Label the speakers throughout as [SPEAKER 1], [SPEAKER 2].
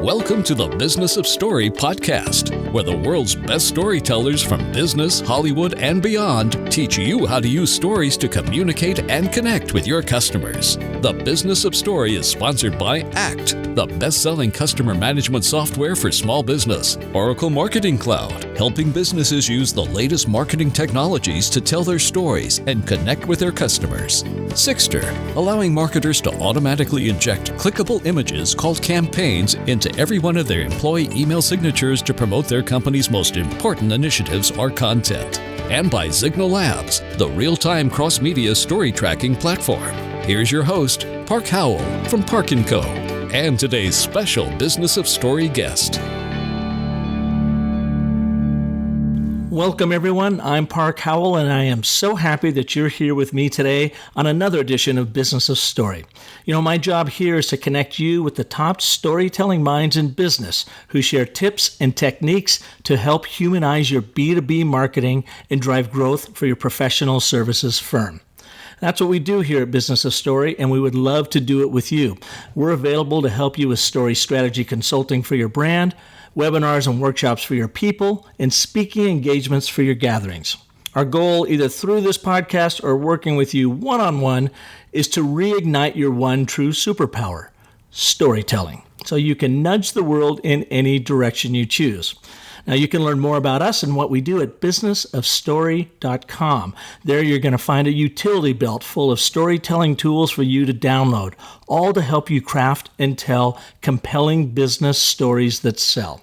[SPEAKER 1] Welcome to the Business of Story podcast, where the world's best storytellers from business, Hollywood, and beyond teach you how to use stories to communicate and connect with your customers. The Business of Story is sponsored by ACT, the best-selling customer management software for small business, Oracle Marketing Cloud, helping businesses use the latest marketing technologies to tell their stories and connect with their customers. Sixter, allowing marketers to automatically inject clickable images called campaigns into every one of their employee email signatures to promote their company's most important initiatives or content. And by Signal Labs, the real-time cross-media story tracking platform. Here's your host, Park Howell from Park & Co., and today's special Business of Story guest.
[SPEAKER 2] Welcome, everyone. I'm Park Howell, and I am so happy that you're here with me today on another edition of Business of Story. You know, my job here is to connect you with the top storytelling minds in business who share tips and techniques to help humanize your B2B marketing and drive growth for your professional services firm. That's what we do here at Business of Story, and we would love to do it with you. We're available to help you with story strategy consulting for your brand, webinars and workshops for your people, and speaking engagements for your gatherings. Our goal, either through this podcast or working with you one-on-one, is to reignite your one true superpower, storytelling, so you can nudge the world in any direction you choose. Now, you can learn more about us and what we do at businessofstory.com. There you're going to find a utility belt full of storytelling tools for you to download, all to help you craft and tell compelling business stories that sell.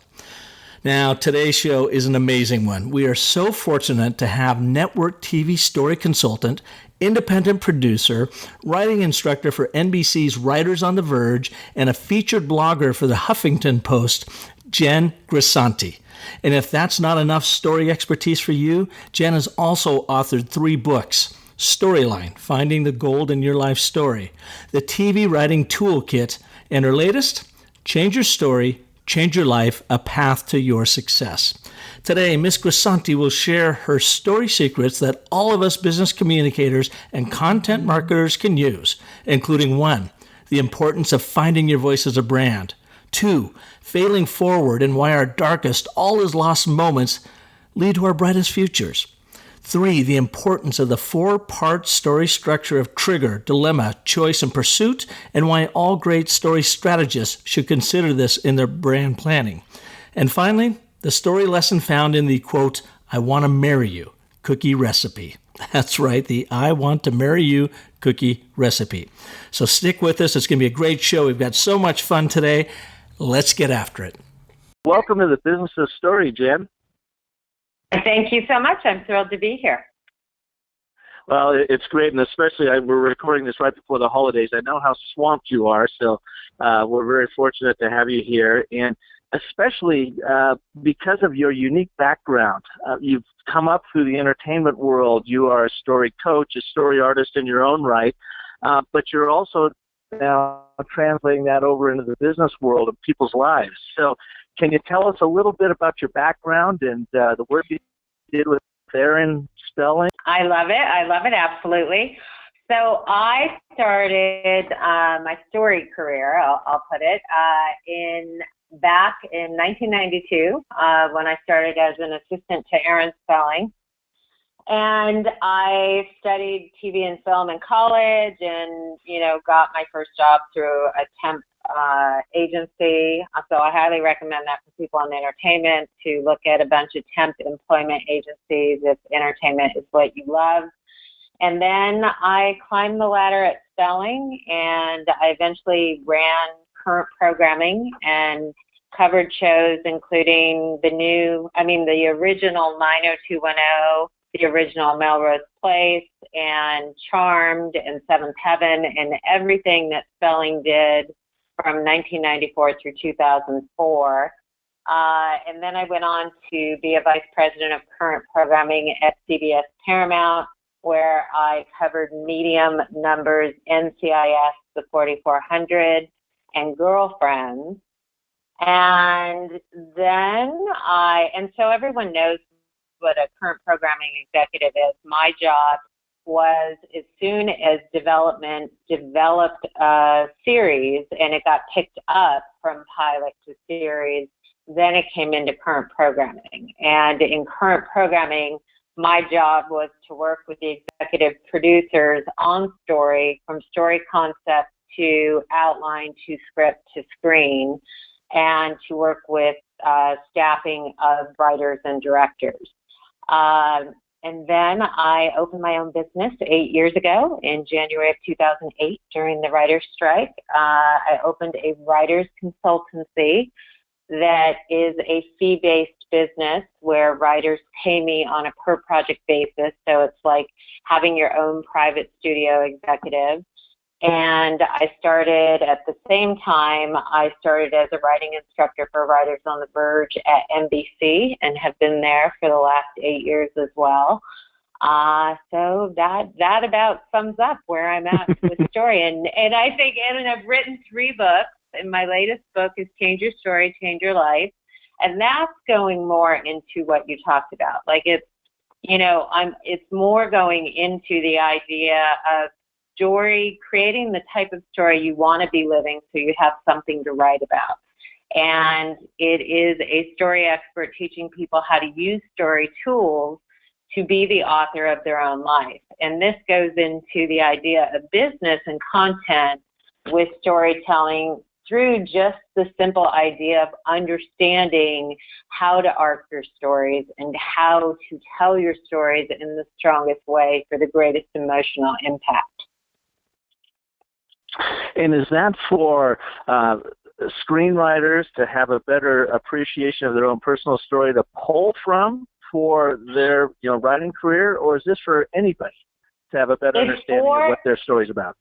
[SPEAKER 2] Now, today's show is an amazing one. We are so fortunate to have network TV story consultant, independent producer, writing instructor for NBC's Writers on the Verge, and a featured blogger for the Huffington Post, Jen Grisanti. And if that's not enough story expertise for you, Jen has also authored 3 books: Storyline, Finding the Gold in Your Life Story, the TV Writing Toolkit, and her latest, Change Your Story, Change Your Life, A Path to Your Success. Today, Ms. Grisanti will share her story secrets that all of us business communicators and content marketers can use, including 1, the importance of finding your voice as a brand; 2, failing forward and why our darkest, all is lost moments lead to our brightest futures; 3, the importance of the 4-part story structure of trigger, dilemma, choice, and pursuit, and why all great story strategists should consider this in their brand planning; and finally, the story lesson found in the, quote, I want to marry you cookie recipe. That's right, the I want to marry you cookie recipe. So stick with us. It's going to be a great show. We've got so much fun today. Let's get after it.
[SPEAKER 3] Welcome to the Business of Story, Jen.
[SPEAKER 4] Thank you so much. I'm thrilled to be here.
[SPEAKER 3] Well, it's great, and especially we're recording this right before the holidays. I know how swamped you are, so we're very fortunate to have you here, and especially because of your unique background. You've come up through the entertainment world. You are a story coach, a story artist in your own right, but you're also now translating that over into the business world of people's lives. So can you tell us a little bit about your background and the work you did with Theron Spelling?
[SPEAKER 4] I love it, absolutely. So I started my story career, I'll put it, back in 1992 when I started as an assistant to Aaron Spelling. And I studied TV and film in college and, got my first job through a temp agency. So I highly recommend that for people in entertainment to look at a bunch of temp employment agencies if entertainment is what you love. And then I climbed the ladder at Spelling, and I eventually ran current programming and covered shows including the original 90210, the original Melrose Place, and Charmed, and Seventh Heaven, and everything that Spelling did from 1994 through 2004. And then I went on to be a vice president of current programming at CBS Paramount, where I covered medium numbers, NCIS, the 4400, and Girlfriends. And then so everyone knows what a current programming executive is. My job was as soon as development developed a series and it got picked up from pilot to series, then it came into current programming. And in current programming, my job was to work with the executive producers on story, from story concept to outline to script to screen, and to work with staffing of writers and directors. And then I opened my own business 8 years ago in January of 2008 during the writer's strike. I opened a writer's consultancy that is a fee-based business where writers pay me on a per-project basis. So it's like having your own private studio executive. And I started at the same time, I started as a writing instructor for writers on the Verge at NBC and have been there for the last 8 years as well. So that about sums up where I'm at with story. And I think, and I've written 3 books, and my latest book is Change Your Story, Change Your Life. And that's going more into what you talked about. Like it's more going into the idea of story, creating the type of story you want to be living so you have something to write about. And it is a story expert teaching people how to use story tools to be the author of their own life. And this goes into the idea of business and content with storytelling through just the simple idea of understanding how to arc your stories and how to tell your stories in the strongest way for the greatest emotional impact.
[SPEAKER 3] And is that for screenwriters to have a better appreciation of their own personal story to pull from for their writing career, or is this for anybody to have a better understanding of what their story's about?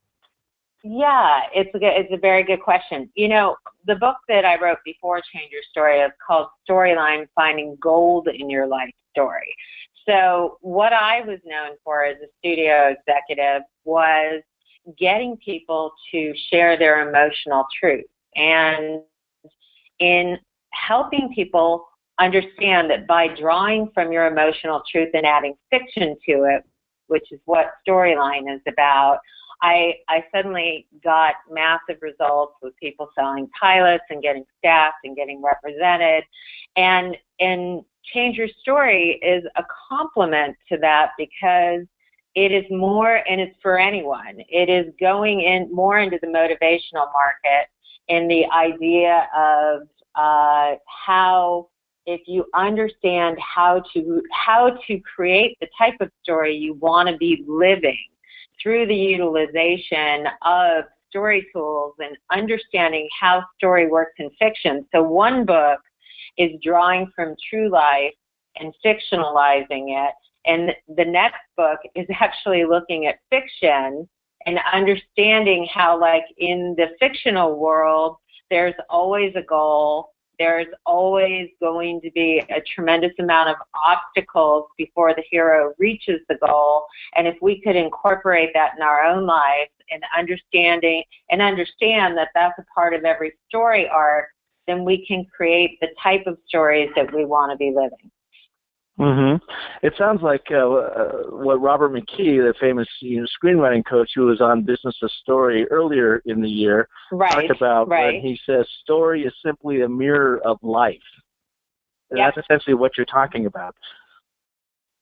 [SPEAKER 4] Yeah, it's a very good question. The book that I wrote before Change Your Story is called Storyline: Finding Gold in Your Life Story. So what I was known for as a studio executive was getting people to share their emotional truth, and in helping people understand that by drawing from your emotional truth and adding fiction to it, which is what Storyline is about, I suddenly got massive results with people selling pilots and getting staffed and getting represented. And Change Your Story is a complement to that because it is more, and it's for anyone. It is going in more into the motivational market in the idea of how, if you understand how to create the type of story you want to be living through the utilization of story tools and understanding how story works in fiction. So one book is drawing from true life and fictionalizing it. And the next book is actually looking at fiction and understanding how, like, in the fictional world, there's always a goal. There's always going to be a tremendous amount of obstacles before the hero reaches the goal. And if we could incorporate that in our own lives and understand that that's a part of every story arc, then we can create the type of stories that we want to be living.
[SPEAKER 3] Mm-hmm. It sounds like what Robert McKee, the famous screenwriting coach who was on Business of Story earlier in the year, talked about when he says story is simply a mirror of life. And that's essentially what you're talking about.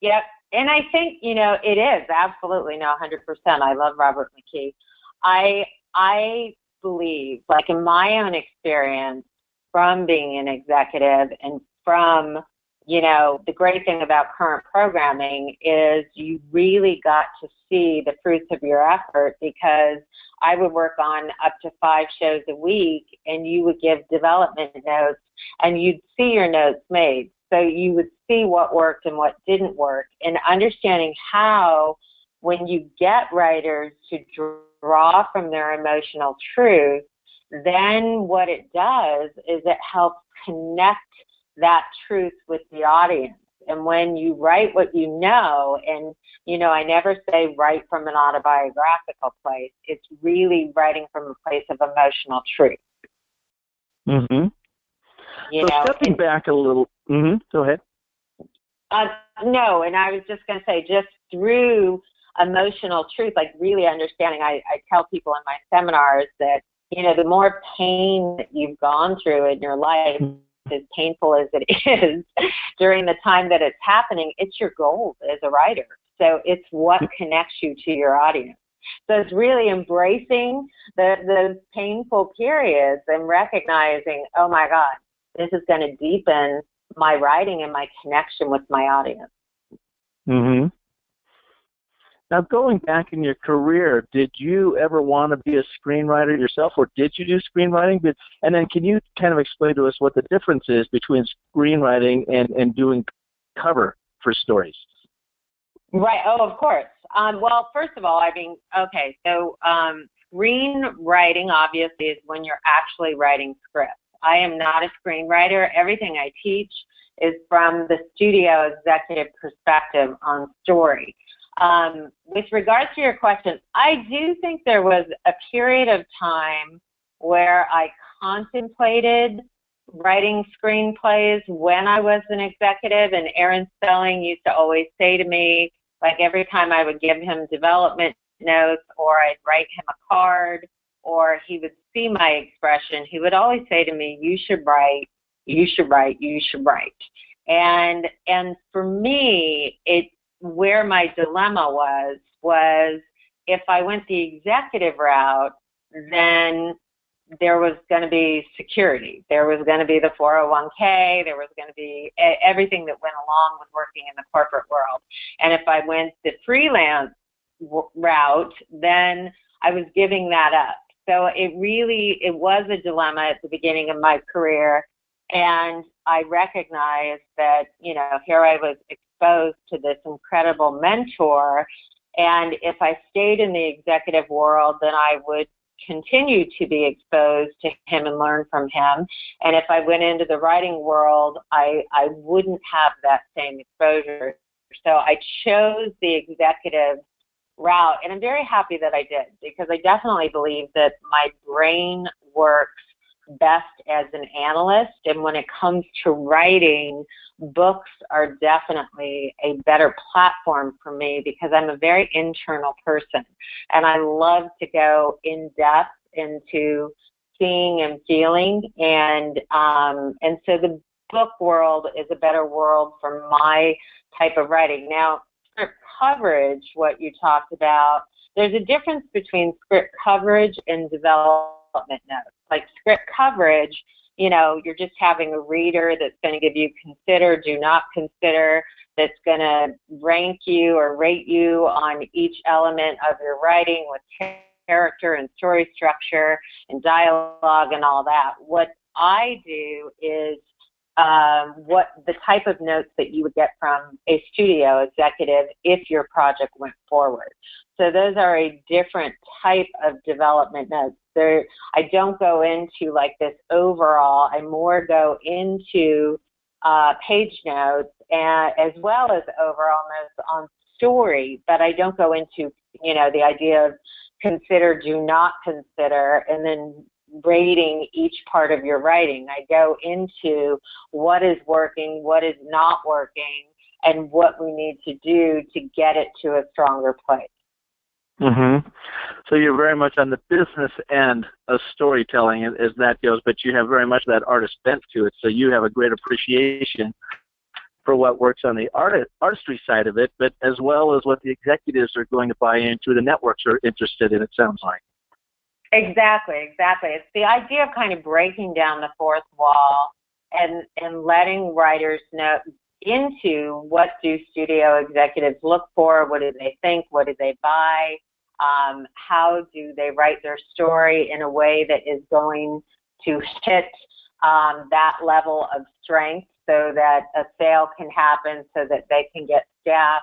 [SPEAKER 4] Yep. And I think, it is absolutely, 100%. I love Robert McKee. I believe, like in my own experience from being an executive and from the great thing about current programming is you really got to see the fruits of your effort, because I would work on up to 5 shows a week and you would give development notes and you'd see your notes made. So you would see what worked and what didn't work, and understanding how, when you get writers to draw from their emotional truth, then what it does is it helps connect that truth with the audience. And when you write what you know, and I never say write from an autobiographical place, it's really writing from a place of emotional truth.
[SPEAKER 3] Mm-hmm. So stepping back a little, go ahead.
[SPEAKER 4] No, and I was just going to say, just through emotional truth, like really understanding. I tell people in my seminars that, the more pain that you've gone through in your life, as painful as it is during the time that it's happening, it's your gold as a writer. So it's what connects you to your audience. So it's really embracing those painful periods and recognizing, oh my God, this is going to deepen my writing and my connection with my audience.
[SPEAKER 3] Mm-hmm. Now, going back in your career, did you ever want to be a screenwriter yourself, or did you do screenwriting? And then can you kind of explain to us what the difference is between screenwriting and doing cover for stories?
[SPEAKER 4] Right. Oh, of course. Well, first of all, so screenwriting obviously is when you're actually writing scripts. I am not a screenwriter. Everything I teach is from the studio executive perspective on story. With regards to your question, I do think there was a period of time where I contemplated writing screenplays when I was an executive, and Aaron Spelling used to always say to me, like every time I would give him development notes or I'd write him a card or he would see my expression, he would always say to me, you should write, you should write, you should write. And for me, where my dilemma was if I went the executive route, then there was going to be security. There was going to be the 401k. There was going to be everything that went along with working in the corporate world. And if I went the freelance route, then I was giving that up. So it was a dilemma at the beginning of my career. And I recognized that, here I was exposed to this incredible mentor. And if I stayed in the executive world, then I would continue to be exposed to him and learn from him. And if I went into the writing world, I wouldn't have that same exposure. So I chose the executive route, and I'm very happy that I did, because I definitely believe that my brain works best as an analyst, and when it comes to writing, books are definitely a better platform for me because I'm a very internal person, and I love to go in depth into seeing and feeling, and so the book world is a better world for my type of writing. Now, script coverage, what you talked about, there's a difference between script coverage and development notes. Like script coverage, you're just having a reader that's going to give you consider, do not consider, that's going to rank you or rate you on each element of your writing with character and story structure and dialogue and all that. What I do is what the type of notes that you would get from a studio executive if your project went forward. So those are a different type of development notes. I don't go into like this overall. I more go into page notes as well as overall notes on story, but I don't go into, the idea of consider, do not consider, and then rating each part of your writing. I go into what is working, what is not working, and what we need to do to get it to a stronger place.
[SPEAKER 3] Mm-hmm. So you're very much on the business end of storytelling as that goes, but you have very much that artist bent to it. So you have a great appreciation for what works on the artistry side of it, but as well as what the executives are going to buy into, the networks are interested in, it sounds like.
[SPEAKER 4] Exactly. It's the idea of kind of breaking down the fourth wall and letting writers know into what do studio executives look for, what do they think, what do they buy, how do they write their story in a way that is going to hit that level of strength so that a sale can happen, so that they can get staff,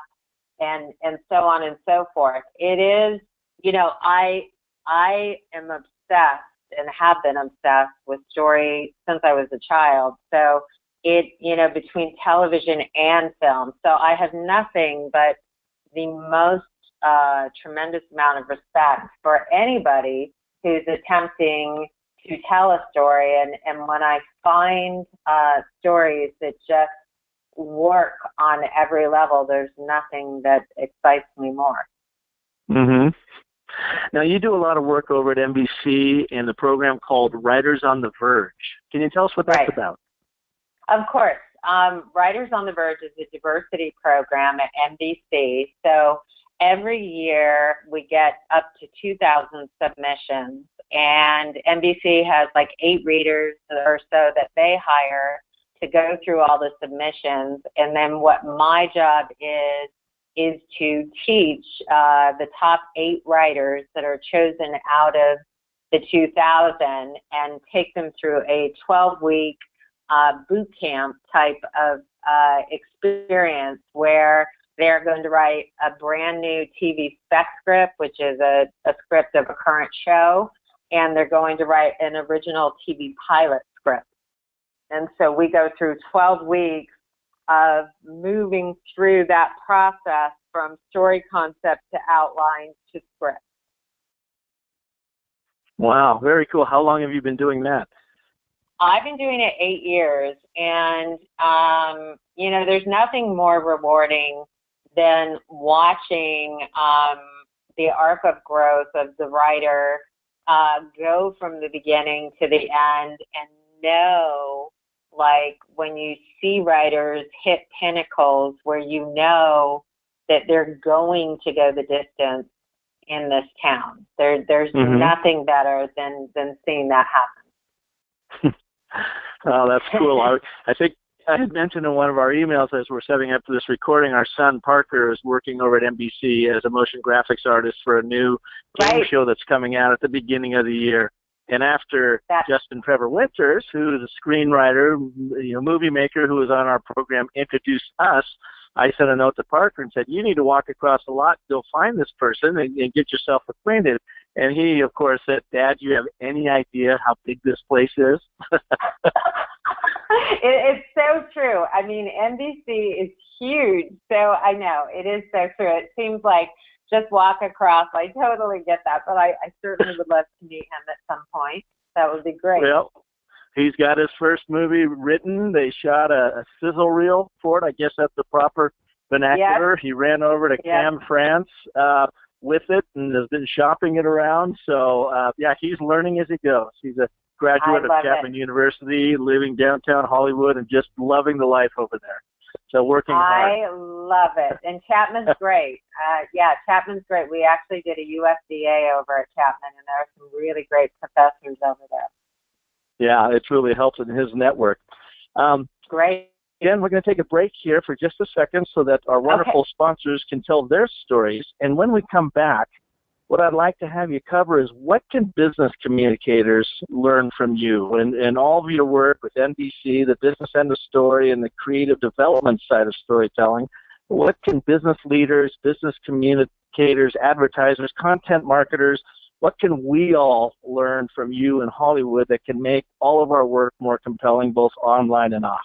[SPEAKER 4] and so on and so forth. It is, I am obsessed and have been obsessed with story since I was a child. So between television and film. So I have nothing but the most tremendous amount of respect for anybody who's attempting to tell a story. And when I find stories that just work on every level, there's nothing that excites me more.
[SPEAKER 3] Mm-hmm. Now, you do a lot of work over at NBC in the program called Writers on the Verge. Can you tell us what that's about?
[SPEAKER 4] Of course. Writers on the Verge is a diversity program at NBC. So every year we get up to 2,000 submissions, and NBC has like 8 readers or so that they hire to go through all the submissions. And then what my job is to teach the top 8 writers that are chosen out of the 2,000 and take them through a 12-week boot camp type of experience where they're going to write a brand new TV spec script, which is a script of a current show, and they're going to write an original TV pilot script. And so we go through 12 weeks of moving through that process from story concept to outline to script.
[SPEAKER 3] Wow, very cool. How long have you been doing that?
[SPEAKER 4] I've been doing it 8 years, and, there's nothing more rewarding than watching the arc of growth of the writer go from the beginning to the end, and know, like, when you see writers hit pinnacles where you know that they're going to go the distance in this town. There's nothing better than seeing that happen.
[SPEAKER 3] Oh, that's cool. I think I had mentioned in one of our emails as we're setting up for this recording, our son Parker is working over at NBC as a motion graphics artist for a new game show that's coming out at the beginning of the year. And after Justin Trevor Winters, who is a screenwriter, movie maker who was on our program, introduced us, I sent a note to Parker and said, you need to walk across the lot, go find this person and get yourself acquainted. And he, of course, said, Dad, do you have any idea how big this place is?
[SPEAKER 4] It's so true. I mean, NBC is huge. So I know, it is so true. It seems like just walk across. I totally get that, but I certainly would love to meet him at some point. That would be great.
[SPEAKER 3] Well, he's got his first movie written. They shot a sizzle reel for it. I guess that's the proper vernacular. Yep. He ran over to Cannes, France with it and has been shopping it around. So, he's learning as he goes. He's a graduate of Chapman University, living downtown Hollywood and just loving the life over there. So working hard.
[SPEAKER 4] I love it. And Chapman's great. Chapman's great. We actually did a USDA over at Chapman, and there are some really great professors over there.
[SPEAKER 3] Yeah, it's really helped in his network.
[SPEAKER 4] Great.
[SPEAKER 3] Again, we're going to take a break here for just a second so that our wonderful sponsors can tell their stories. And when we come back, what I'd like to have you cover is what can business communicators learn from you and all of your work with NBC, the business end of story, and the creative development side of storytelling. What can business leaders, business communicators, advertisers, content marketers, what can we all learn from you in Hollywood that can make all of our work more compelling, both online and off?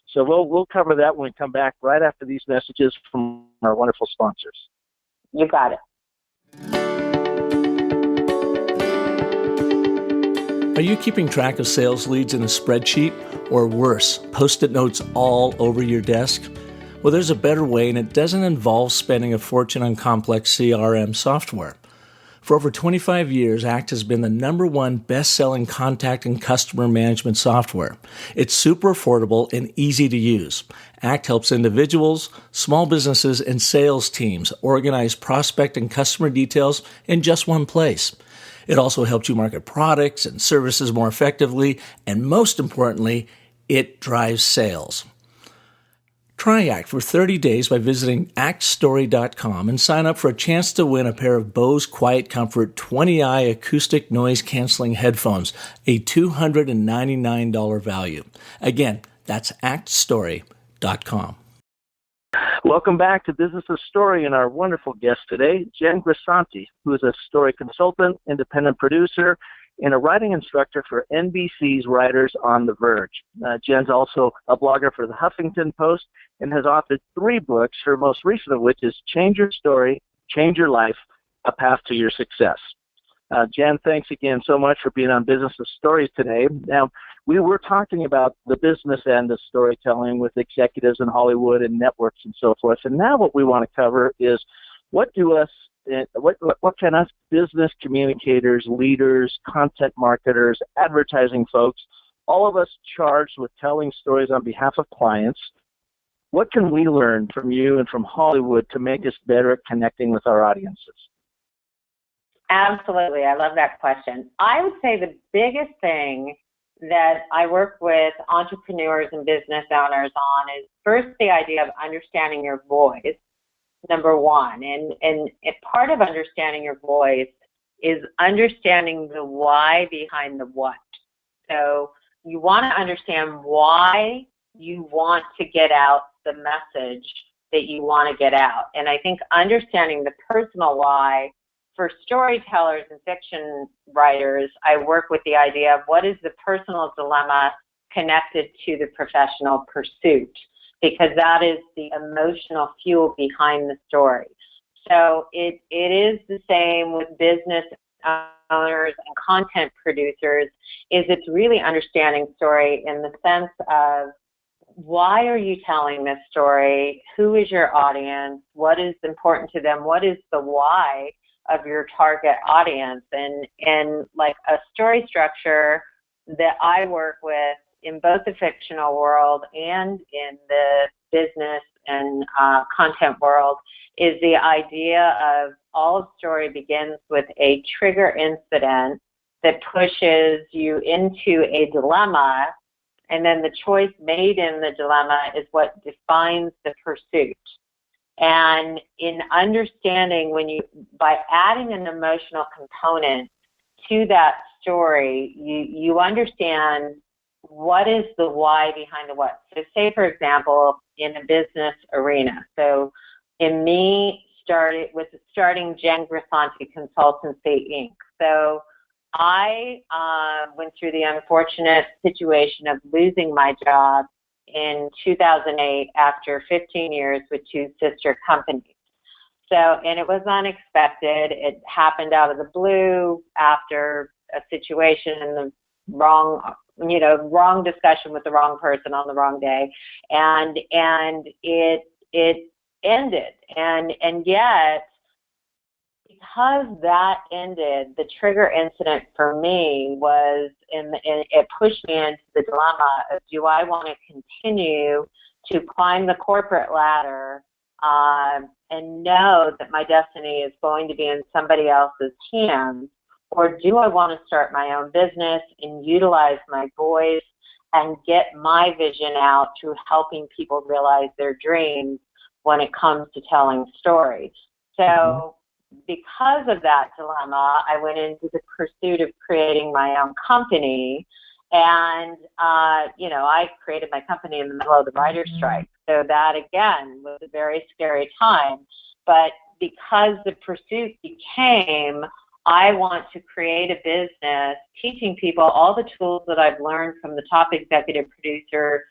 [SPEAKER 3] So we'll cover that when we come back right after these messages from our wonderful sponsors.
[SPEAKER 4] You got it.
[SPEAKER 2] Are you keeping track of sales leads in a spreadsheet, or worse, Post-it notes all over your desk? Well, there's a better way, and it doesn't involve spending a fortune on complex CRM software. For over 25 years, ACT has been the #1 best-selling contact and customer management software. It's super affordable and easy to use. ACT helps individuals, small businesses, and sales teams organize prospect and customer details in just one place. It also helps you market products and services more effectively, and most importantly, it drives sales. Try ACT for 30 days by visiting actstory.com and sign up for a chance to win a pair of Bose Quiet Comfort 20i acoustic noise canceling headphones, a $299 value. Again, that's actstory.com.
[SPEAKER 3] Welcome back to Business of Story and our wonderful guest today, Jen Grisanti, who is a story consultant, independent producer, and a writing instructor for NBC's Writers on the Verge. Jen's also a blogger for the Huffington Post and has authored 3 books, her most recent of which is Change Your Story, Change Your Life, A Path to Your Success. Jen, thanks again so much for being on Business of Stories today. Now, we were talking about the business end of storytelling with executives in Hollywood and networks and so forth, and now what we want to cover is what do us what can us business communicators, leaders, content marketers, advertising folks, all of us charged with telling stories on behalf of clients, what can we learn from you and from Hollywood to make us better at connecting with our audiences?
[SPEAKER 4] Absolutely. I love that question. I would say the biggest thing that I work with entrepreneurs and business owners on is first the idea of understanding your voice, number one. And part of understanding your voice is understanding the why behind the what. So you want to understand why you want to get out the message that you want to get out. And I think understanding the personal why, for storytellers and fiction writers, I work with the idea of what is the personal dilemma connected to the professional pursuit, because that is the emotional fuel behind the story. So it is the same with business owners and content producers, is it's really understanding story in the sense of why are you telling this story? Who is your audience? What is important to them? What is the why of your target audience? And like a story structure that I work with in both the fictional world and in the business and content world is the idea of all story begins with a trigger incident that pushes you into a dilemma, and then the choice made in the dilemma is what defines the pursuit. And in understanding by adding an emotional component to that story, you understand what is the why behind the what. So say, for example, in a business arena. So in me, starting Jen Grisanti Consultancy, Inc. So I went through the unfortunate situation of losing my job in 2008 after 15 years with two sister companies. So, and it was unexpected. It happened out of the blue after a situation in the wrong discussion with the wrong person on the wrong day. And it ended. And yet, because that ended, the trigger incident for me was, it pushed me into the dilemma of, do I want to continue to climb the corporate ladder and know that my destiny is going to be in somebody else's hands, or do I want to start my own business and utilize my voice and get my vision out through helping people realize their dreams when it comes to telling stories? So because of that dilemma, I went into the pursuit of creating my own company. And, I created my company in the middle of the writer's strike. So that, again, was a very scary time. But because the pursuit became, I want to create a business teaching people all the tools that I've learned from the top executive producers,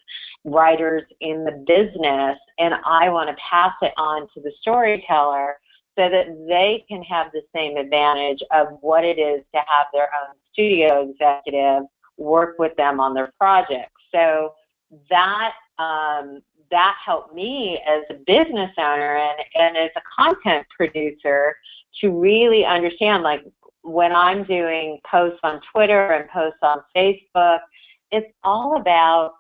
[SPEAKER 4] writers in the business, and I want to pass it on to the storyteller so that they can have the same advantage of what it is to have their own studio executive work with them on their projects. So that helped me as a business owner and as a content producer to really understand, like when I'm doing posts on Twitter and posts on Facebook, it's all about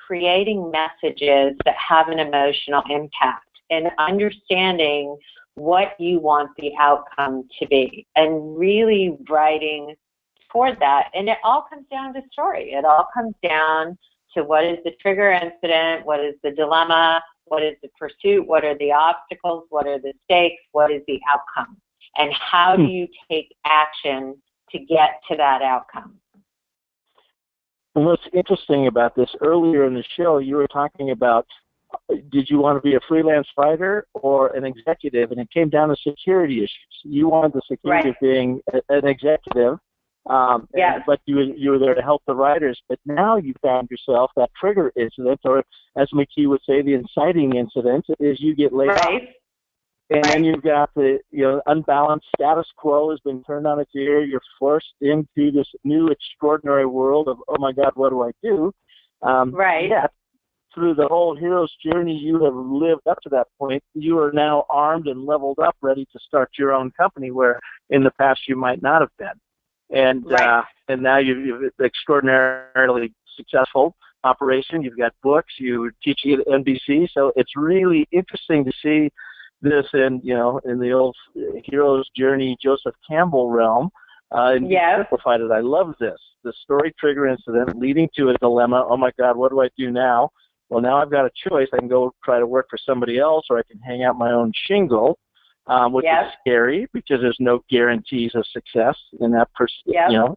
[SPEAKER 4] creating messages that have an emotional impact and understanding what you want the outcome to be and really writing toward that. And it all comes down to story. It all comes down to what is the trigger incident, what is the dilemma, what is the pursuit, what are the obstacles, what are the stakes, what is the outcome, and how do you take action to get to that outcome.
[SPEAKER 3] And what's interesting about this, earlier in the show, you were talking about, did you want to be a freelance writer or an executive? And it came down to security issues. You wanted the security of being an executive, but you were there to help the writers. But now you found yourself that trigger incident, or as McKee would say, the inciting incident, is you get laid off. And then you've got the unbalanced status quo has been turned on its ear. You're forced into this new extraordinary world of, oh my God, what do I do? through the whole hero's journey you have lived up to that point, you are now armed and leveled up, ready to start your own company, where in the past you might not have been. And and now you've extraordinarily successful operation. You've got books. You're teaching at NBC, so it's really interesting to see this in the old hero's journey Joseph Campbell realm. And you simplified it. I love this. The story trigger incident leading to a dilemma. Oh my God, what do I do now? Well, now I've got a choice. I can go try to work for somebody else, or I can hang out my own shingle, which is scary because there's no guarantees of success in that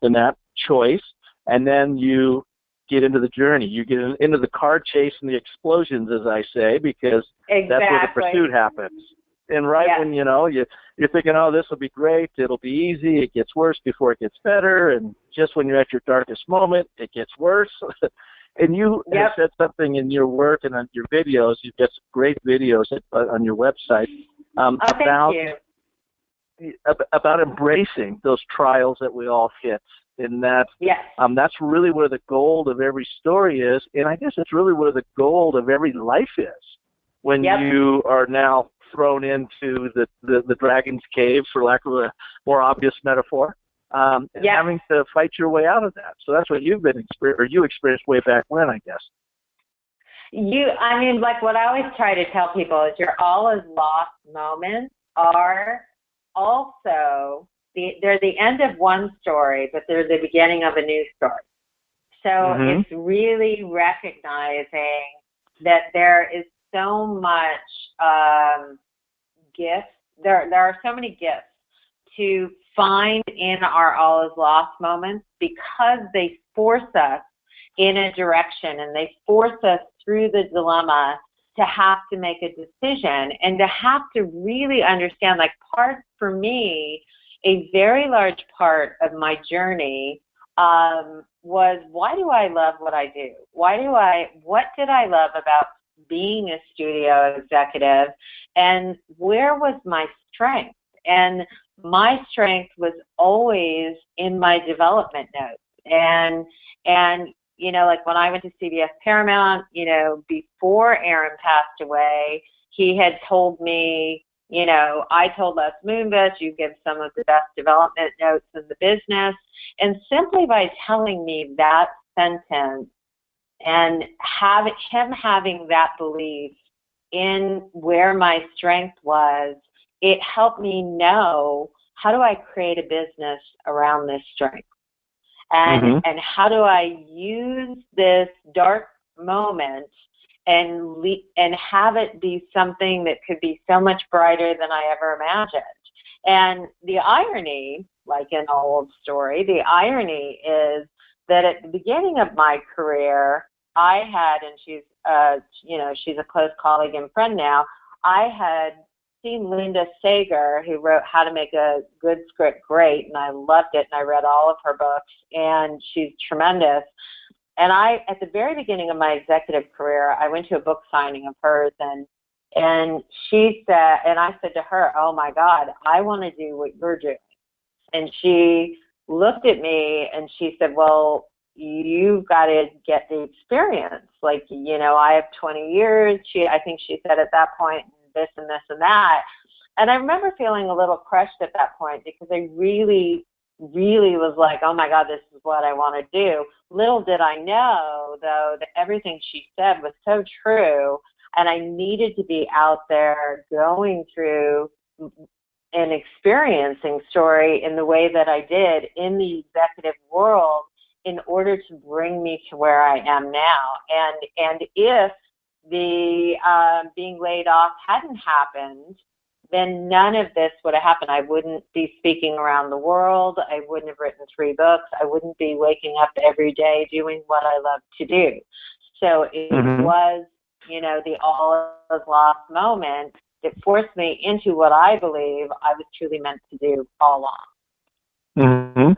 [SPEAKER 3] in that choice. And then you get into the journey. You get into the car chase and the explosions, as I say, because that's where the pursuit happens. And when you're thinking, oh, this will be great, it'll be easy, it gets worse before it gets better, and just when you're at your darkest moment, it gets worse. And you have said something in your work and on your videos. You've got some great videos on your website about embracing those trials that we all hit. And that's really where the gold of every story is, and I guess it's really where the gold of every life is, when you are now thrown into the dragon's cave, for lack of a more obvious metaphor, and having to fight your way out of that. So that's what you've been you experienced way back when, I guess.
[SPEAKER 4] Like what I always try to tell people is your all is lost moments are also they're the end of one story, but they're the beginning of a new story. So it's really recognizing that there is so much gifts. There are so many gifts to find in our all is lost moments, because they force us in a direction and they force us through the dilemma to have to make a decision and to have to really understand, like, for me, a very large part of my journey was, why do I love what I do? What did I love about being a studio executive, and where was my strength? And my strength was always in my development notes. And like when I went to CBS Paramount, before Aaron passed away, he had told me, I told Les Moonves, you give some of the best development notes in the business. And simply by telling me that sentence and him having that belief in where my strength was, it helped me know, how do I create a business around this strength? And how do I use this dark moment and have it be something that could be so much brighter than I ever imagined? And the irony, like in an old story, the irony is that at the beginning of my career, I had, and she's a close colleague and friend now, I had seen Linda Sager, who wrote How to Make a Good Script Great, and I loved it, and I read all of her books, and she's tremendous. And at the very beginning of my executive career, I went to a book signing of hers, and she said, and I said to her, oh my God, I want to do what you're doing. And she looked at me and she said, well, you've got to get the experience. Like, I have 20 years. I think she said at that point, this and this and that. And I remember feeling a little crushed at that point, because I really, really was like, oh my God, this is what I want to do. Little did I know, though, that everything she said was so true, and I needed to be out there going through and experiencing story in the way that I did in the executive world in order to bring me to where I am now. And if the being laid off hadn't happened, then none of this would have happened. I wouldn't be speaking around the world. I wouldn't have written 3 books. I wouldn't be waking up every day doing what I love to do. So it was, the all is lost moment that forced me into what I believe I was truly meant to do all along.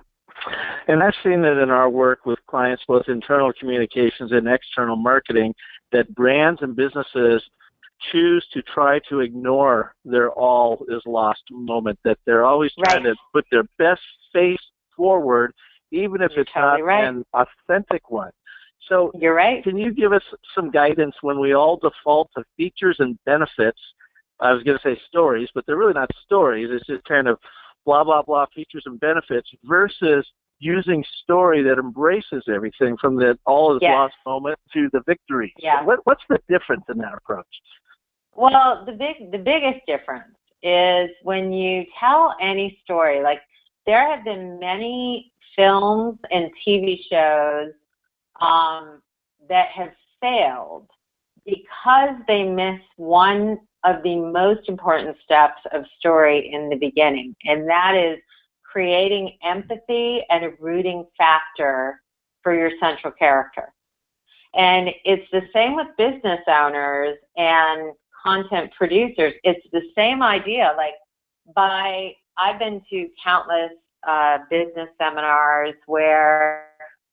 [SPEAKER 3] And I've seen it in our work with clients, both internal communications and external marketing, that brands and businesses choose to try to ignore their all is lost moment, that they're always trying to put their best face forward, even if it's not an authentic one. So
[SPEAKER 4] you're right.
[SPEAKER 3] Can you give us some guidance when we all default to features and benefits? I was going to say stories, but they're really not stories. It's just kind of blah, blah, blah, features and benefits versus using story that embraces everything from the all is lost moment to the victory.
[SPEAKER 4] Yeah.
[SPEAKER 3] What's the difference in that approach?
[SPEAKER 4] Well, the biggest difference is when you tell any story, like there have been many films and TV shows that have failed because they miss one of the most important steps of story in the beginning, and that is creating empathy and a rooting factor for your central character. And it's the same with business owners and content producers. It's the same idea. Like I've been to countless business seminars where,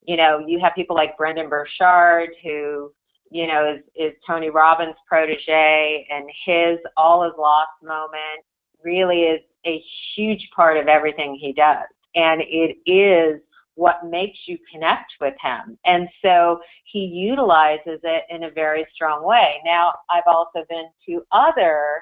[SPEAKER 4] you know, you have people like Brendan Burchard, who, you know, is Tony Robbins' protege, and his all is lost moment really is a huge part of everything he does. And it is what makes you connect with him. And so he utilizes it in a very strong way. Now, I've also been to other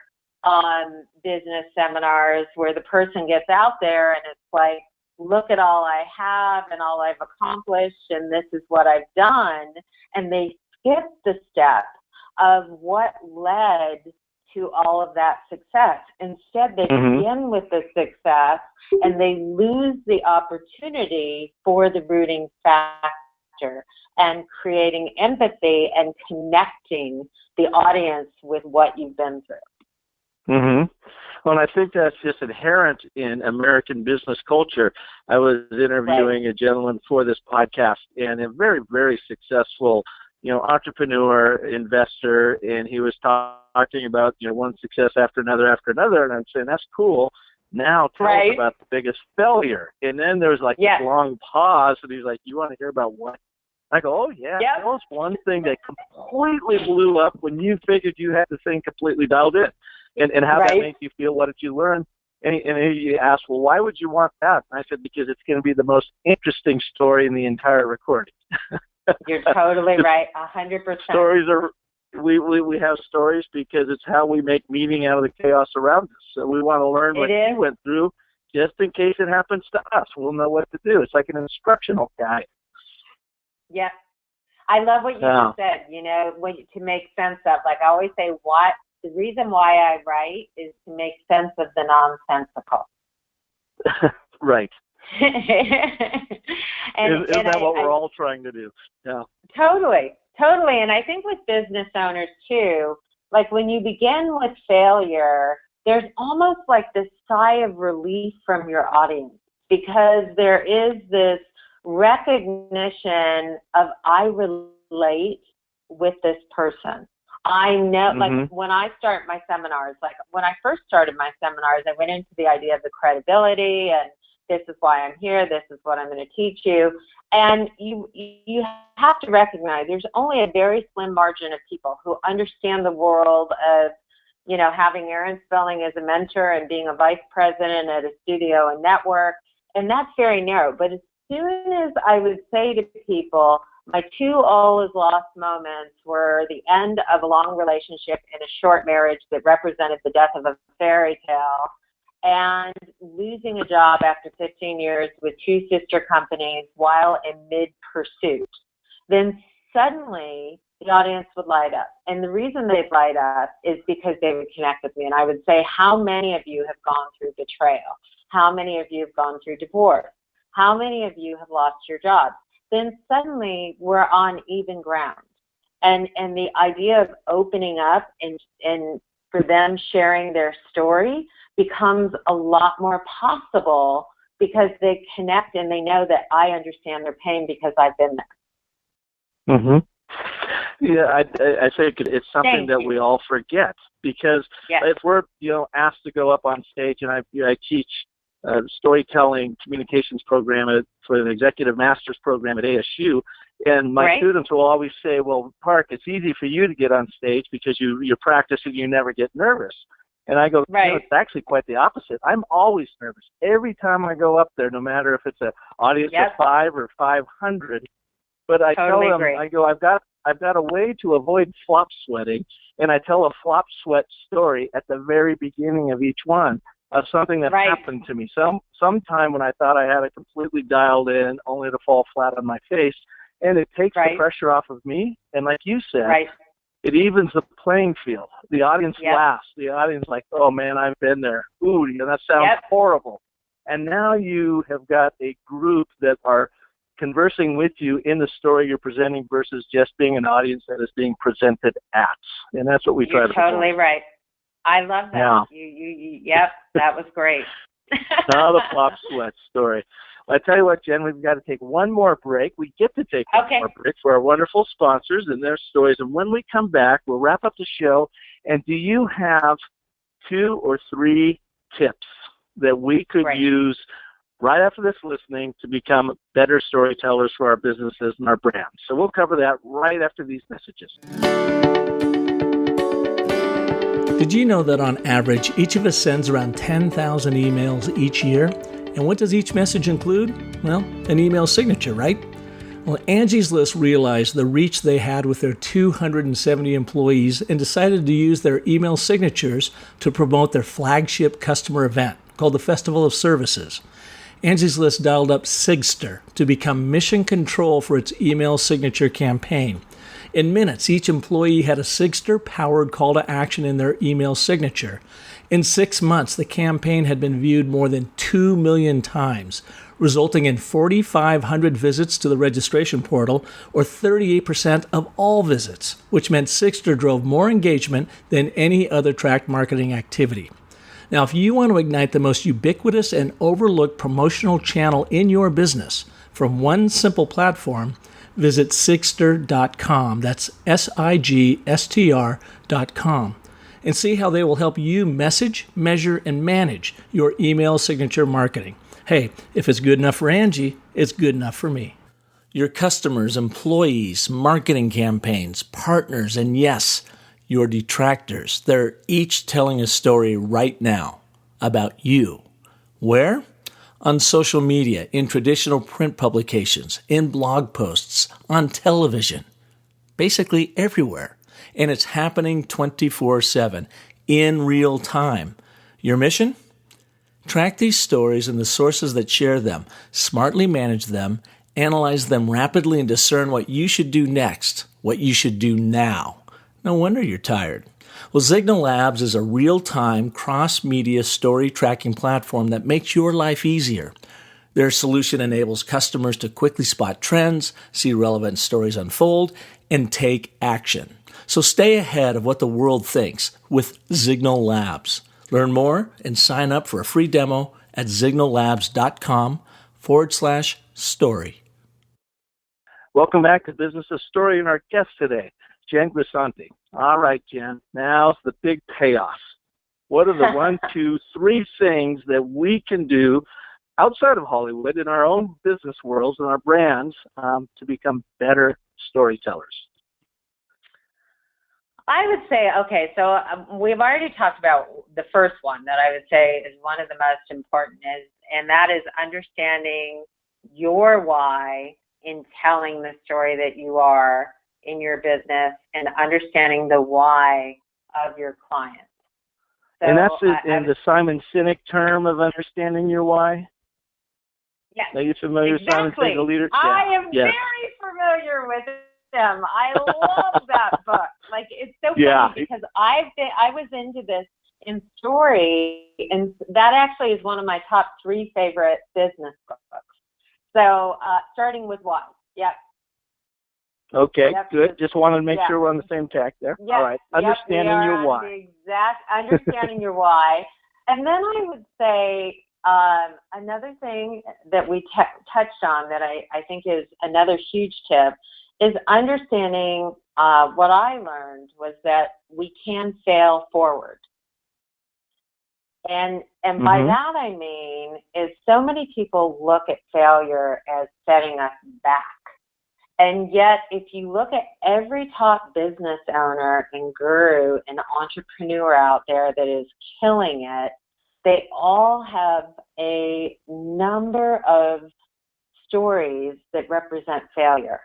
[SPEAKER 4] business seminars where the person gets out there and it's like, look at all I have and all I've accomplished, and this is what I've done. And they skip the step of what led to all of that success. Instead, they begin with the success and they lose the opportunity for the rooting factor and creating empathy and connecting the audience with what you've been through.
[SPEAKER 3] Well, and I think that's just inherent in American business culture. I was interviewing a gentleman for this podcast, and a very, very successful, you know, entrepreneur, investor, and he was talking about, you know, one success after another, and I'm saying, that's cool. Now tell us about the biggest failure. And then there was like this long pause, and he's like, you want to hear about what? I go, oh, yeah, tell us one thing that completely blew up when you figured you had the thing completely dialed in, and how that made you feel, what did you learn? And he asked, well, why would you want that? And I said, because it's going to be the most interesting story in the entire recording.
[SPEAKER 4] You're totally right, 100%.
[SPEAKER 3] Stories are, we have stories because it's how we make meaning out of the chaos around us. So we want to learn what he went through just in case it happens to us. We'll know what to do. It's like an instructional guide.
[SPEAKER 4] Yeah. I love what you just said, you know, to make sense of. Like I always say, the reason why I write is to make sense of the nonsensical.
[SPEAKER 3] Right.
[SPEAKER 4] and
[SPEAKER 3] Isn't that what we're all trying to do? Yeah.
[SPEAKER 4] Totally. And I think with business owners too, like when you begin with failure, there's almost like this sigh of relief from your audience, because there is this recognition of, I relate with this person. I know, like when I start my seminars, like when I first started my seminars, I went into the idea of the credibility and this is why I'm here, this is what I'm going to teach you. And you have to recognize there's only a very slim margin of people who understand the world of, you know, having Aaron Spelling as a mentor and being a vice president at a studio and network. And that's very narrow. But as soon as I would say to people, my two all is lost moments were the end of a long relationship and a short marriage that represented the death of a fairy tale, and losing a job after 15 years with two sister companies while in mid-pursuit, then suddenly the audience would light up. And the reason they'd light up is because they would connect with me. And I would say, how many of you have gone through betrayal? How many of you have gone through divorce? How many of you have lost your job? Then suddenly we're on even ground. And the idea of opening up and for them sharing their story becomes a lot more possible because they connect and they know that I understand their pain because I've been there.
[SPEAKER 3] Yeah, I think it's something that we all forget, because if we're, you know, asked to go up on stage, and I teach storytelling communications program for an executive master's program at ASU, and my students will always say, well, Park, it's easy for you to get on stage because you're practicing, you never get nervous. And I go, no, it's actually quite the opposite. I'm always nervous. Every time I go up there, no matter if it's an audience of 5 or 500, But I
[SPEAKER 4] Totally
[SPEAKER 3] tell them,
[SPEAKER 4] agree.
[SPEAKER 3] I go, I've got a way to avoid flop sweating, and I tell a flop sweat story at the very beginning of each one of something that
[SPEAKER 4] Right.
[SPEAKER 3] happened to me. Sometime when I thought I had it completely dialed in, only to fall flat on my face, and it takes
[SPEAKER 4] Right.
[SPEAKER 3] the pressure off of me. And like you said,
[SPEAKER 4] Right.
[SPEAKER 3] it evens the playing field. The audience
[SPEAKER 4] Yep.
[SPEAKER 3] laughs. The audience like, oh man, I've been there. Ooh, that sounds
[SPEAKER 4] Yep.
[SPEAKER 3] horrible. And now you have got a group that are conversing with you in the story you're presenting versus just being an audience that is being presented at. And that's what we try
[SPEAKER 4] You're
[SPEAKER 3] to
[SPEAKER 4] totally
[SPEAKER 3] perform.
[SPEAKER 4] right. I love that.
[SPEAKER 3] Yeah.
[SPEAKER 4] Yep, that was great.
[SPEAKER 3] Now the flop sweat story. I tell you what, Jen, we've got to take one more break. We get to take one
[SPEAKER 4] Okay.
[SPEAKER 3] more break for our wonderful sponsors and their stories. And when we come back, we'll wrap up the show. And do you have 2 or 3 tips that we could
[SPEAKER 4] Right.
[SPEAKER 3] use right after this listening to become better storytellers for our businesses and our brands? So we'll cover that right after these messages.
[SPEAKER 2] Did you know that on average, each of us sends around 10,000 emails each year? And what does each message include? Well, an email signature, right? Well, Angie's List realized the reach they had with their 270 employees and decided to use their email signatures to promote their flagship customer event called the Festival of Services. Angie's List dialed up Sigster to become mission control for its email signature campaign. In minutes, each employee had a Sigster-powered call to action in their email signature. In 6 months, the campaign had been viewed more than 2 million times, resulting in 4,500 visits to the registration portal, or 38% of all visits, which meant Sigster drove more engagement than any other tracked marketing activity. Now, if you want to ignite the most ubiquitous and overlooked promotional channel in your business from one simple platform, visit Sigster.com. That's SIGSTR.com. And see how they will help you message, measure, and manage your email signature marketing. Hey, if it's good enough for Angie, it's good enough for me. Your customers, employees, marketing campaigns, partners, and yes, your detractors, they're each telling a story right now about you. Where? On social media, in traditional print publications, in blog posts, on television, basically everywhere. And it's happening 24/7, in real time. Your mission? Track these stories and the sources that share them, smartly manage them, analyze them rapidly, and discern what you should do next, what you should do now. No wonder you're tired. Well, Signal Labs is a real-time, cross-media story tracking platform that makes your life easier. Their solution enables customers to quickly spot trends, see relevant stories unfold, and take action. So stay ahead of what the world thinks with Signal Labs. Learn more and sign up for a free demo at signallabs.com/story.
[SPEAKER 3] Welcome back to Business of Story and our guest today, Jen Grisanti. All right, Jen, now's the big payoff. What are the 1, 2, 3 things that we can do outside of Hollywood in our own business worlds and our brands to become better storytellers?
[SPEAKER 4] I would say, okay, so we've already talked about the first one that I would say is one of the most important, and that is understanding your why in telling the story that you are in your business and understanding the why of your client. So,
[SPEAKER 3] and that's in the Simon Sinek term of understanding your why?
[SPEAKER 4] Yes.
[SPEAKER 3] Are you familiar with Simon Sinek, the leader?
[SPEAKER 4] I am
[SPEAKER 3] yes.
[SPEAKER 4] very familiar with him. I love that book. Like, it's so funny because I was into this in story, and that actually is one of my top 3 favorite business books. So, starting with why. Yep.
[SPEAKER 3] Okay,
[SPEAKER 4] Yep.
[SPEAKER 3] good. Just wanted to make sure we're on the same tack there.
[SPEAKER 4] Yep.
[SPEAKER 3] All right. Understanding your why.
[SPEAKER 4] Understanding your why. And then I would say another thing that we touched on that I think is another huge tip is understanding what I learned was that we can fail forward. And by that I mean is so many people look at failure as setting us back. And yet, if you look at every top business owner and guru and entrepreneur out there that is killing it, they all have a number of stories that represent failure.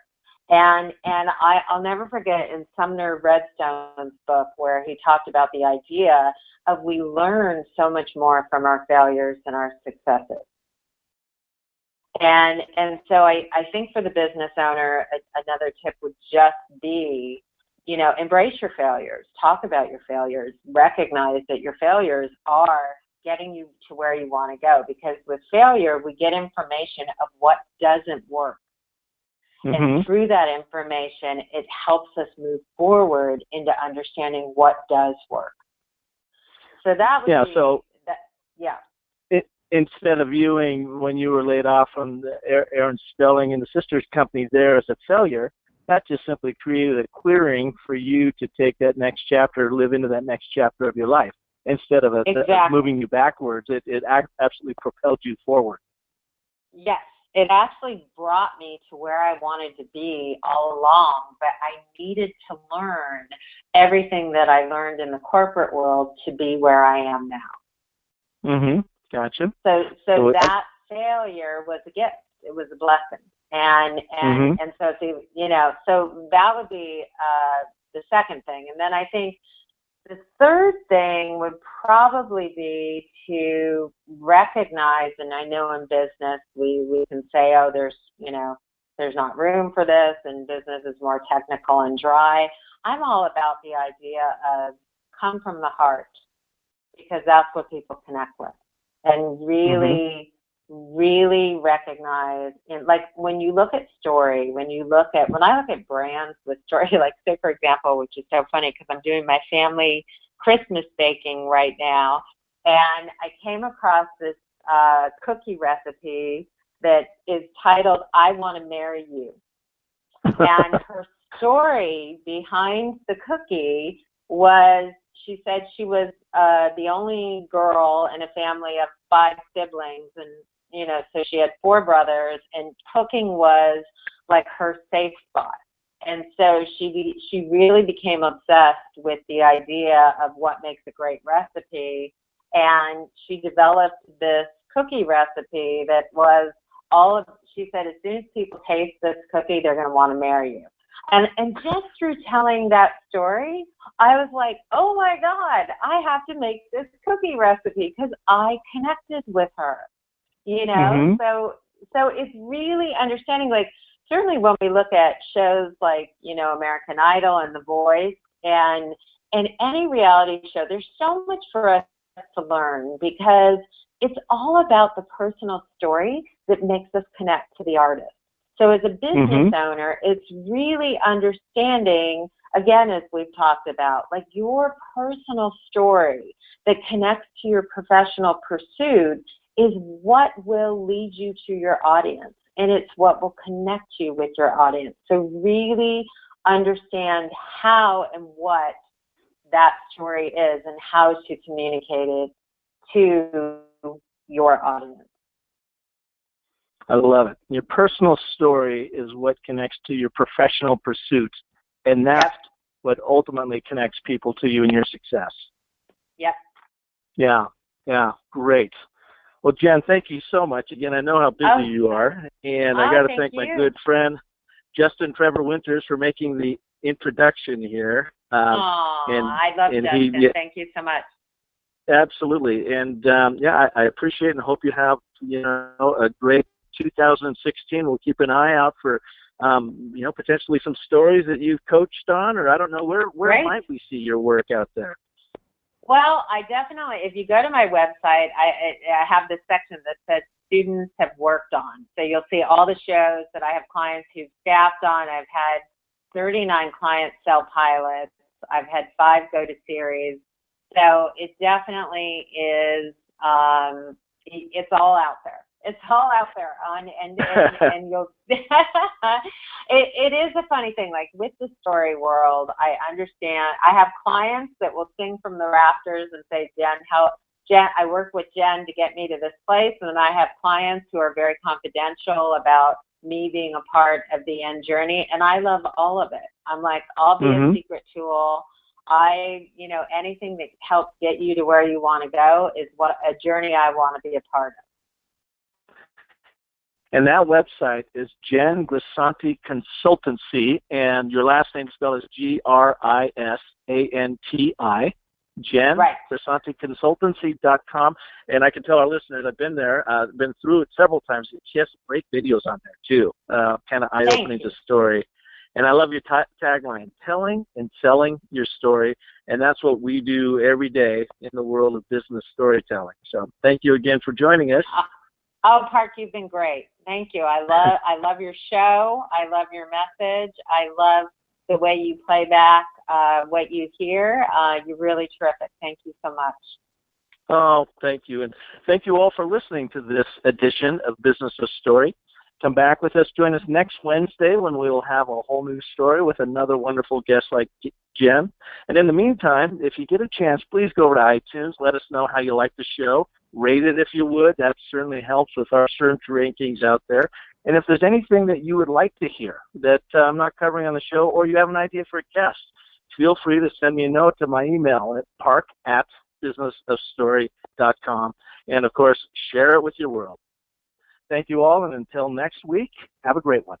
[SPEAKER 4] And I'll never forget in Sumner Redstone's book where he talked about the idea of we learn so much more from our failures than our successes. And so I think for the business owner, another tip would just be, embrace your failures, talk about your failures, recognize that your failures are getting you to where you want to go. Because with failure, we get information of what doesn't work. Mm-hmm. And through that information, it helps us move forward into understanding what does work. So that would be,
[SPEAKER 3] instead of viewing when you were laid off from the Aaron Spelling and the sisters company there as a failure, that just simply created a clearing for you to take that next chapter, live into that next chapter of your life. Instead of moving you backwards, it absolutely propelled you forward.
[SPEAKER 4] Yes, it actually brought me to where I wanted to be all along, but I needed to learn everything that I learned in the corporate world to be where I am now.
[SPEAKER 3] Mm-hmm. Gotcha.
[SPEAKER 4] So that failure was a gift. It was a blessing. And so, so that would be the second thing. And then I think the third thing would probably be to recognize, and I know in business we can say, oh, there's not room for this, and business is more technical and dry. I'm all about the idea of come from the heart, because that's what people connect with. And really, really recognize, like when you look at story, when I look at brands with story, like say, for example, which is so funny because I'm doing my family Christmas baking right now, and I came across this cookie recipe that is titled, I Want to Marry You. And her story behind the cookie was, she said she was the only girl in a family of 5 siblings, and so she had 4 brothers, and cooking was like her safe spot. And so she really became obsessed with the idea of what makes a great recipe, and she developed this cookie recipe that was she said, as soon as people taste this cookie, they're going to want to marry you. And just through telling that story, I was like, oh my God, I have to make this cookie recipe because I connected with her, So it's really understanding, like, certainly when we look at shows like, American Idol and The Voice and any reality show, there's so much for us to learn because it's all about the personal story that makes us connect to the artist. So as a business owner, it's really understanding, again, as we've talked about, like your personal story that connects to your professional pursuit is what will lead you to your audience, and it's what will connect you with your audience. So really understand how and what that story is and how to communicate it to your audience.
[SPEAKER 3] I love it. Your personal story is what connects to your professional pursuits, and that's what ultimately connects people to you and your success.
[SPEAKER 4] Yep.
[SPEAKER 3] Yeah, great. Well, Jen, thank you so much. Again, I know how busy you are, and I got to thank my good friend, Justin Trevor Winters, for making the introduction here.
[SPEAKER 4] I love Justin. Thank you so much.
[SPEAKER 3] Absolutely. And, I appreciate it and hope you have, a great 2016. We'll keep an eye out for, potentially some stories that you've coached on, or I don't know, where might we see your work out there?
[SPEAKER 4] Well, I definitely, if you go to my website, I have this section that says students have worked on. So you'll see all the shows that I have clients who've staffed on. I've had 39 clients sell pilots. I've had 5 go to series. So it definitely is, it's all out there. It's all out there and you'll, it is a funny thing, like with the story world, I understand, I have clients that will sing from the rafters and say, Jen, I work with Jen to get me to this place. And then I have clients who are very confidential about me being a part of the end journey. And I love all of it. I'm like, I'll be a secret tool. Anything that helps get you to where you want to go is what a journey I want to be a part of.
[SPEAKER 3] And that website is Jen Grisanti Consultancy, and your last name spelled is Grisanti. Jen,
[SPEAKER 4] right.
[SPEAKER 3] GrisantiConsultancy.com. And I can tell our listeners, I've been there, been through it several times. She has some great videos on there, too, kind of eye-opening to story. And I love your tagline, telling and selling your story. And that's what we do every day in the world of business storytelling. So thank you again for joining us.
[SPEAKER 4] Oh, Park, you've been great. Thank you. I love your show. I love your message. I love the way you play back what you hear. You're really terrific. Thank you so much.
[SPEAKER 3] Oh, thank you. And thank you all for listening to this edition of Business of Story. Come back with us. Join us next Wednesday when we will have a whole new story with another wonderful guest like Jen. And in the meantime, if you get a chance, please go over to iTunes. Let us know how you like the show. Rate it if you would. That certainly helps with our search rankings out there. And if there's anything that you would like to hear that I'm not covering on the show, or you have an idea for a guest, feel free to send me a note to my email at park@businessofstory.com. And, of course, share it with your world. Thank you all, and until next week, have a great one.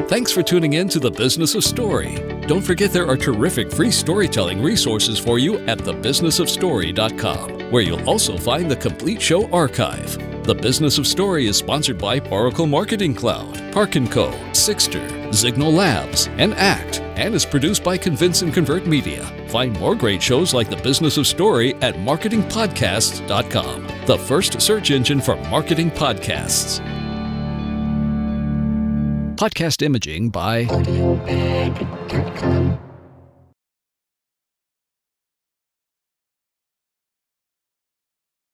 [SPEAKER 1] Thanks for tuning in to The Business of Story. Don't forget there are terrific free storytelling resources for you at thebusinessofstory.com, where you'll also find the complete show archive. The Business of Story is sponsored by Oracle Marketing Cloud, Park & Co., Sixter, Signal Labs, and ACT, and is produced by Convince and Convert Media. Find more great shows like The Business of Story at marketingpodcasts.com, the first search engine for marketing podcasts. Podcast imaging by